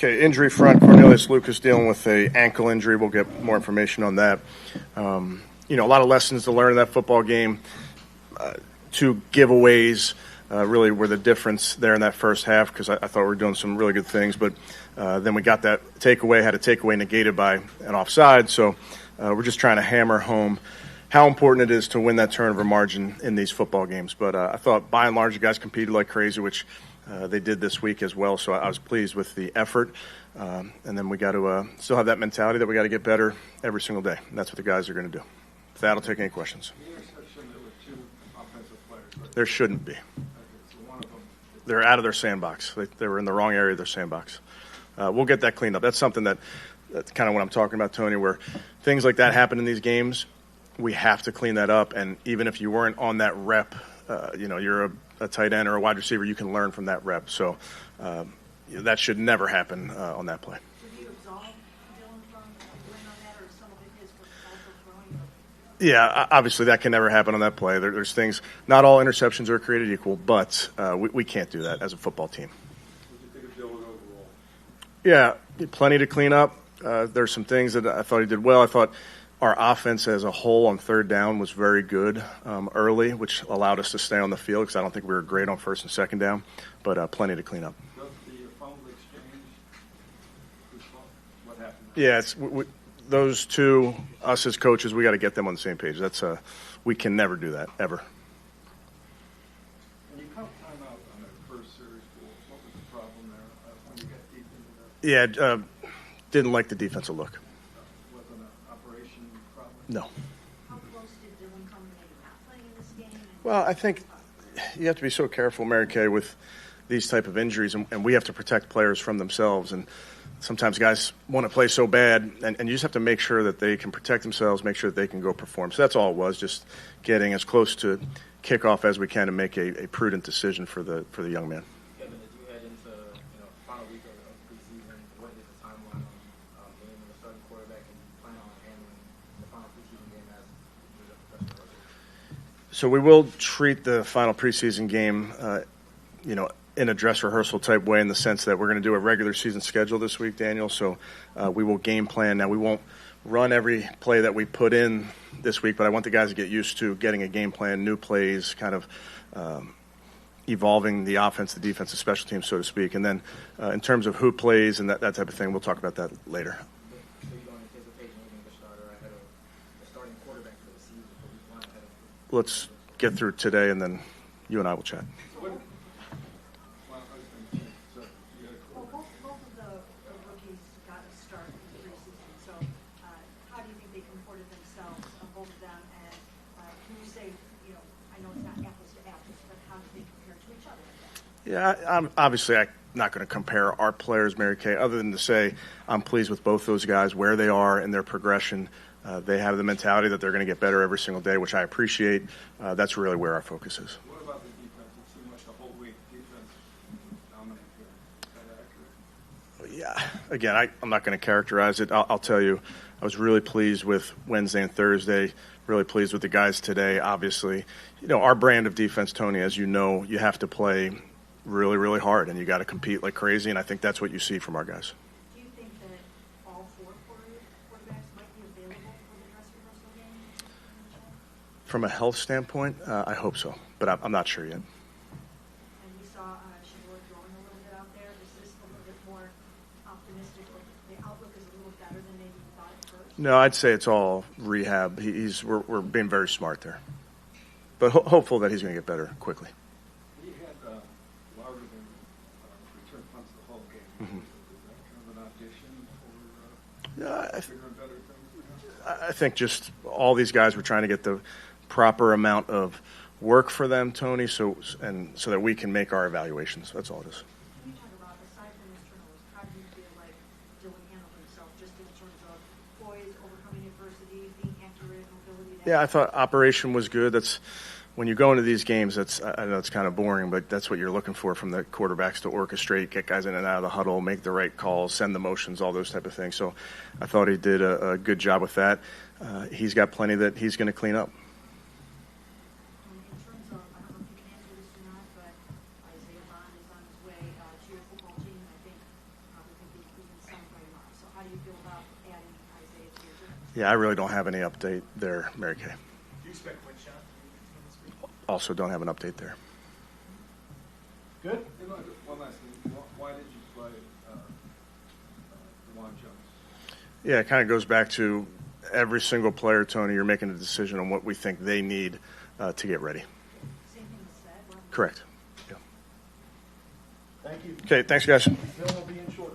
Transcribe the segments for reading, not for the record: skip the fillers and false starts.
Okay, injury front, Cornelius Lucas dealing with a ankle injury. We'll get more information on that. A lot of lessons to learn in that football game. Two giveaways really were the difference there in that first half because I thought we were doing some really good things. But then we got that takeaway, had a takeaway negated by an offside. So we're just trying to hammer home how important it is to win that turnover margin in these football games. But I thought by and large the guys competed like crazy, which they did this week as well. So I was pleased with the effort. And then we got to still have that mentality that we got to get better every single day. And that's what the guys are going to do. With that, I'll take any questions. There shouldn't be. They're out of their sandbox. They were in the wrong area of their sandbox. We'll get that cleaned up. That's something that's kind of what I'm talking about, Tony, where things like that happen in these games. We have to clean that up. And even if you weren't on that rep, you're a tight end or a wide receiver, you can learn from that rep. So that should never happen on that play. Did you absolve Dillon from going on that, or some of it is also throwing? Yeah, obviously that can never happen on that play. There's things, not all interceptions are created equal, but we can't do that as a football team. What did you think of Dillon overall? Yeah, plenty to clean up. There's some things that I thought he did well. I thought our offense as a whole on third down was very good early, which allowed us to stay on the field because I don't think we were great on first and second down, but plenty to clean up. The fumble exchange, what happened? Yeah, those two, us as coaches, we got to get them on the same page. We can never do that, ever. When you caught timeout on that first series, what was the problem there when you got deep into that? Yeah, didn't like the defensive look. Wasn't an operation problem? No. How close did Dillon come to maybe not playing in this game? Well, I think you have to be so careful, Mary Kay, with these type of injuries, and we have to protect players from themselves. And sometimes guys want to play so bad, and you just have to make sure that they can protect themselves, make sure that they can go perform. So that's all it was, just getting as close to kickoff as we can to make a prudent decision for the young man. Kevin, as you head into final week of preseason, what is the timeline on naming a starting quarterback, and you plan on handling the final preseason game as a professional? So we will treat the final preseason game, in a dress rehearsal type way, in the sense that we're going to do a regular season schedule this week, Daniel. So we will game plan. Now, we won't run every play that we put in this week, but I want the guys to get used to getting a game plan, new plays, kind of evolving the offense, the defense, the special teams, so to speak. And then in terms of who plays and that type of thing, we'll talk about that later. So you don't anticipate naming the starter ahead of the starting quarterback for the season for week one ahead of? Let's get through today, and then you and I will chat. Well, both of the rookies got a start in the preseason. So how do you think they comported themselves, both of them? And can you say, I know it's not apples to apples, but how do they compare to each other? Yeah, obviously I'm not going to compare our players, Mary Kay, other than to say I'm pleased with both those guys, where they are in their progression. They have the mentality that they're going to get better every single day, which I appreciate. That's really where our focus is. What about the defense? It seemed like the whole week defense dominated here. Is that accurate? Yeah, again, I'm not going to characterize it. I'll tell you, I was really pleased with Wednesday and Thursday, really pleased with the guys today. Obviously, our brand of defense, Tony, as you know, you have to play really, really hard, and you got to compete like crazy, and I think that's what you see from our guys. Do you think that all four quarterbacks might be available for the dress rehearsal game? From a health standpoint, I hope so, but I'm not sure yet. And we saw Shador throwing a little bit out there. Is this a little bit more optimistic, or the outlook is a little better than maybe you thought at first? No, I'd say it's all rehab. We're being very smart there, but hopeful that he's going to get better quickly. He had larger than return punts the whole game. Mm-hmm. Is that kind of an audition for Yeah, bigger and better things? I think just all these guys were trying to get the proper amount of work for them, Tony, so that we can make our evaluations. That's all it is. Can you talk about, aside from his turnovers, how do you feel like Dillon handled himself, just in terms of poise, overcoming adversity, being accurate, mobility? Yeah, I thought operation was good. That's when you go into these games. I know it's kind of boring, but that's what you're looking for from the quarterbacks, to orchestrate, get guys in and out of the huddle, make the right calls, send the motions, all those type of things. So I thought he did a good job with that. He's got plenty that he's going to clean up. In terms of, I don't know if you can answer this or not, but Isaiah Bond is on his way to your football team. I think probably think Yeah, I really don't have any update there, Mary Kay. Do you expect Winshaw to be with the team this week? Also don't have an update there. Good. Hey, look, one last thing. Why did you play DeJuan Jones? Yeah, it kind of goes back to every single player, Tony, you're making a decision on what we think they need to get ready. Same thing was said. Well, Correct. Yeah. Thank you. Okay, thanks, guys. Dillon will be in short.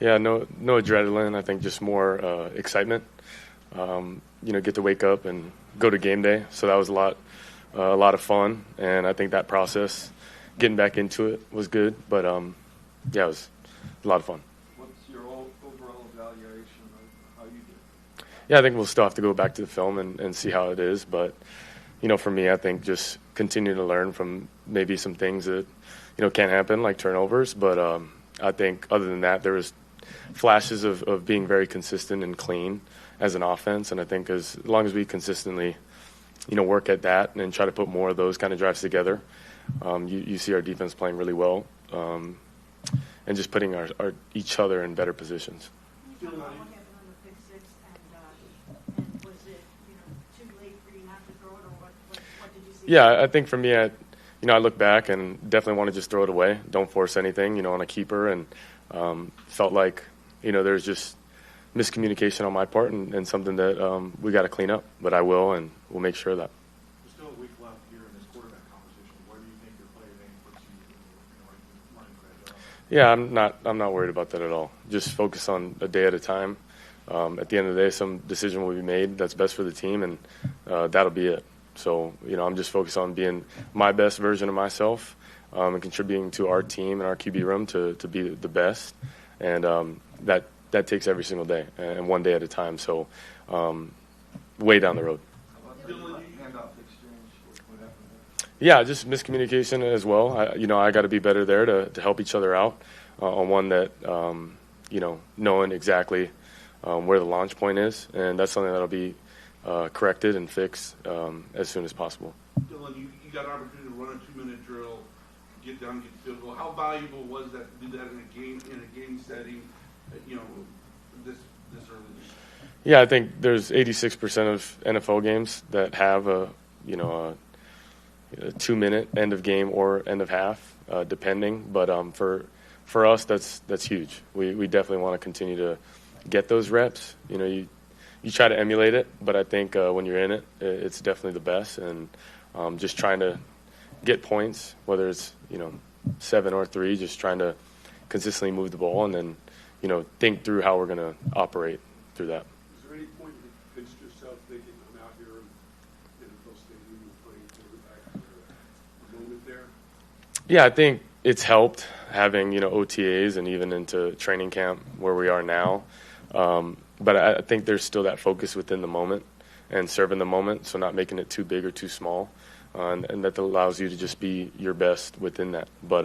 Yeah, no adrenaline. I think just more excitement. Get to wake up and go to game day. So that was a lot of fun, and I think that process, getting back into it, was good. But it was a lot of fun. What's your overall evaluation of how you did? Yeah, I think we'll still have to go back to the film and see how it is. But for me, I think just continue to learn from maybe some things that can't happen, like turnovers. But I think other than that, there was flashes of being very consistent and clean as an offense. And I think as long as we consistently, work at that and try to put more of those kind of drives together, you see our defense playing really well, and just putting our each other in better positions. Can you talk about what happened on the pick six, and was it, too late for you not to throw it, or what did you see? Yeah, I think for me, I look back and definitely want to just throw it away. Don't force anything, on a keeper, and felt like, there's just miscommunication on my part and something that we got to clean up. But I will, and we'll make sure of that. There's still a week left here in this quarterback competition. Where do you think your play today puts you running for that job? Yeah, I'm not worried about that at all. Just focus on a day at a time. At the end of the day, some decision will be made that's best for the team, and that'll be it. So, I'm just focused on being my best version of myself, and contributing to our team and our QB room to be the best. And that takes every single day and one day at a time. So way down the road. How about Dillon, handoff exchange? What happened there? Yeah, just miscommunication as well. I got to be better there to help each other out on one that, knowing exactly where the launch point is. And that's something that'll be corrected and fixed as soon as possible. Dillon, you got an opportunity to run a 2-minute drill, get down, get the field goal. How valuable was that to do that in a game setting, this early? Yeah, I think there's 86% of NFL games that have a 2-minute end of game or end of half, depending. But for us, that's huge. We definitely want to continue to get those reps. You try to emulate it, but I think when you're in it, it's definitely the best. And just trying to get points, whether it's 7 or 3, just trying to consistently move the ball and then think through how we're going to operate through that. Is there any point you pinched yourself thinking, I'm out here in NFL Stadium and playing quarterback for a moment there? Yeah, I think it's helped having OTAs and even into training camp where we are now. But I think there's still that focus within the moment and serving the moment, so not making it too big or too small, and that allows you to just be your best within that. But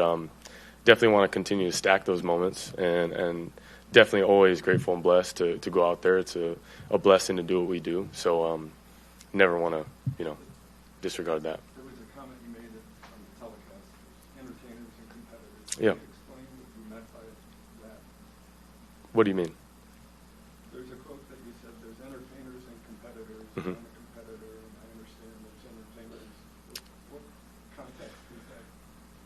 definitely want to continue to stack those moments, and definitely always grateful and blessed to go out there. It's a blessing to do what we do, so never want to disregard that. There was a comment you made on the telecast, entertainers and competitors. Yeah. Can you explain what you meant by that? What do you mean? There's a quote that you said, there's entertainers and competitors. Mhm. I'm a competitor, and I understand there's entertainers. What context is that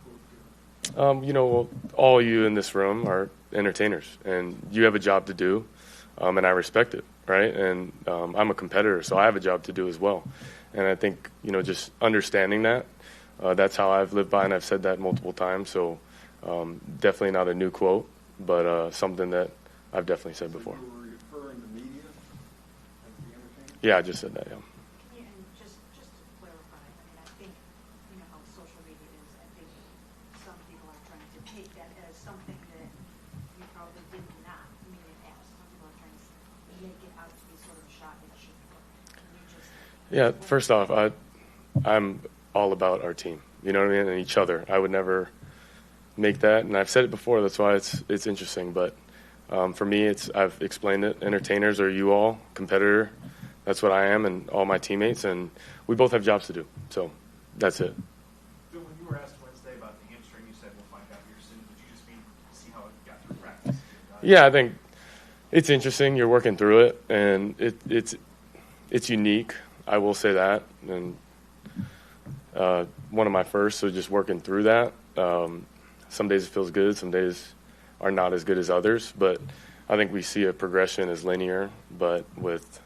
quote given? All you in this room are entertainers, and you have a job to do, and I respect it, right? And I'm a competitor, so I have a job to do as well. And I think, just understanding that, that's how I've lived by, and I've said that multiple times. So definitely not a new quote, but something that I've definitely said before. So you were referring to media as the entertainers? Yeah, I just said that, yeah. And just to clarify, I think, how social media is, I think some people are trying to take that as something that you probably did not mean it as. Some people are trying to make it out to be sort of a shot at you. Can you just... Yeah, first off, I'm all about our team, you know what I mean, and each other. I would never make that, and I've said it before, that's why it's interesting. But for me, I've explained it. Entertainers are you all, competitor, that's what I am, and all my teammates, and we both have jobs to do. So that's it. Bill, when you were asked Wednesday about the hamstring, you said we'll find out here soon. Did you just mean to see how it got through practice? Yeah, I think it's interesting. You're working through it, and it's unique. I will say that, and one of my first, so just working through that. Some days it feels good, some days are not as good as others, but I think we see a progression as linear, but with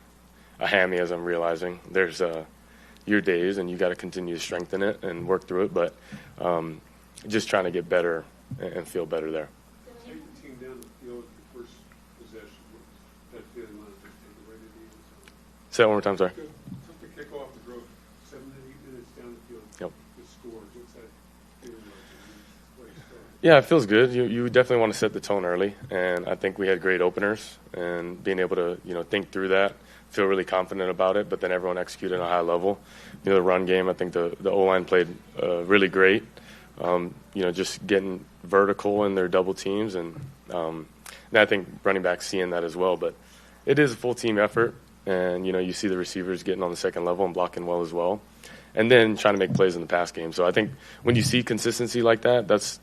a hammy, as I'm realizing, there's your days, and you got to continue to strengthen it and work through it, but just trying to get better and feel better there. Take the team down the field your first Say that one more time, sorry. Took the kickoff to go 7 to 8 minutes down the field. Yep. The scores. What's that feeling like? When you start? Yeah, it feels good. You definitely want to set the tone early, and I think we had great openers, and being able to think through that, feel really confident about it. But then everyone executed at a high level. The run game, I think the O-line played really great. Just getting vertical in their double teams, and I think running backs seeing that as well. But it is a full team effort, and you see the receivers getting on the second level and blocking well as well, and then trying to make plays in the pass game. So I think when you see consistency like that, that's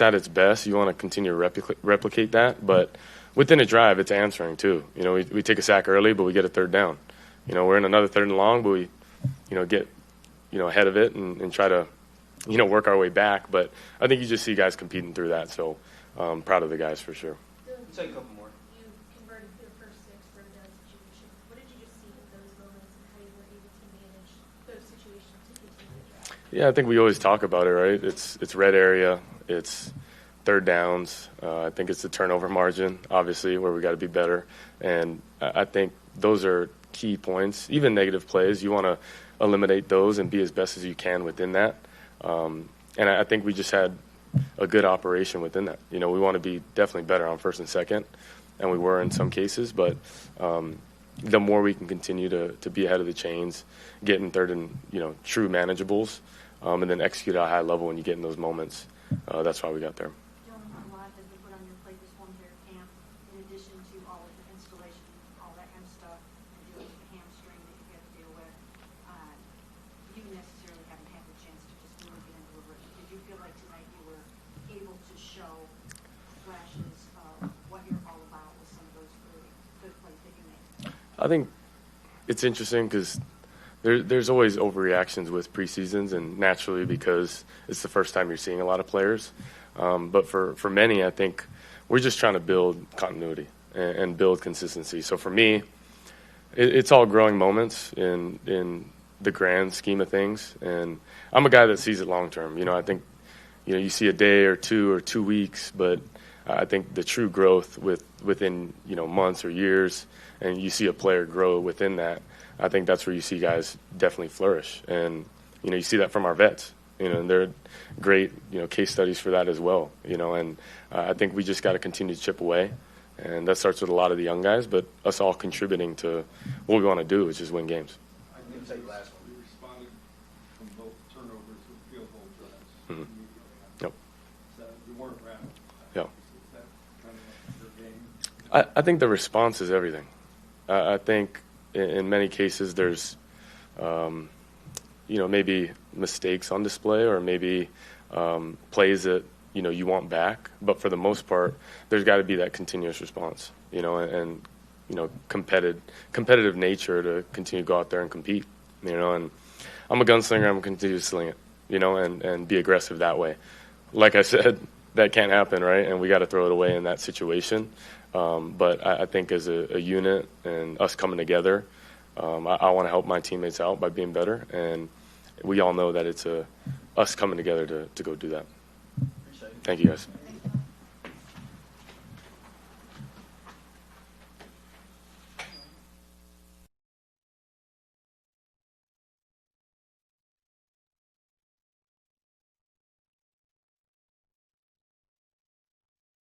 at its best. You want to continue to replicate that, but within a drive, it's answering too. We take a sack early, but we get a third down. We're in another third and long, but we get ahead of it and try to work our way back. But I think you just see guys competing through that. So proud of the guys for sure. Say a couple more. You converted your first 6 third down situations. What did you just see in those moments and how you were able to manage those situations to continue to drive? Yeah, I think we always talk about it, right? It's red area, it's third downs. I think it's the turnover margin, obviously, where we got to be better. And I think those are key points. Even negative plays, you want to eliminate those and be as best as you can within that. And I think we just had a good operation within that. We want to be definitely better on first and second, and we were in some cases. But the more we can continue to be ahead of the chains, get in third and true manageables, and then execute at a high level when you get in those moments. That's why we got there. Dillon, a lot has been put on your plate this one year camp, in addition to all of the installation, all that kind of stuff, and dealing with the hamstring that you have to deal with. You necessarily haven't had the chance to just move it and deliver it. Did you feel like tonight you were able to show flashes of what you're all about with some of those really good plays that you made? I think it's interesting because there's always overreactions with preseasons, and naturally because it's the first time you're seeing a lot of players. But for many, I think we're just trying to build continuity and build consistency. So for me, it's all growing moments in the grand scheme of things. And I'm a guy that sees it long term. I think you see a day or 2 weeks, but I think the true growth within months or years, and you see a player grow within that. I think that's where you see guys definitely flourish. And, you see that from our vets, and they're great, case studies for that as well, and I think we just got to continue to chip away. And that starts with a lot of the young guys, but us all contributing to what we want to do, which is win games. I can take the last one. You responded from both turnovers with field goal drives Mhm. immediately. Yep. So you weren't around. Yep. Is that kind of your game? I think the response is everything. I think in many cases there's, maybe mistakes on display or maybe plays that, you want back. But for the most part, there's got to be that continuous response, and competitive nature to continue to go out there and compete, and I'm a gunslinger. I'm going to continue to sling it, and be aggressive that way. Like I said, that can't happen, right? And we got to throw it away in that situation. But I think as a unit and us coming together, I want to help my teammates out by being better. And we all know that it's us coming together to go do that. Appreciate it. Thank you, guys.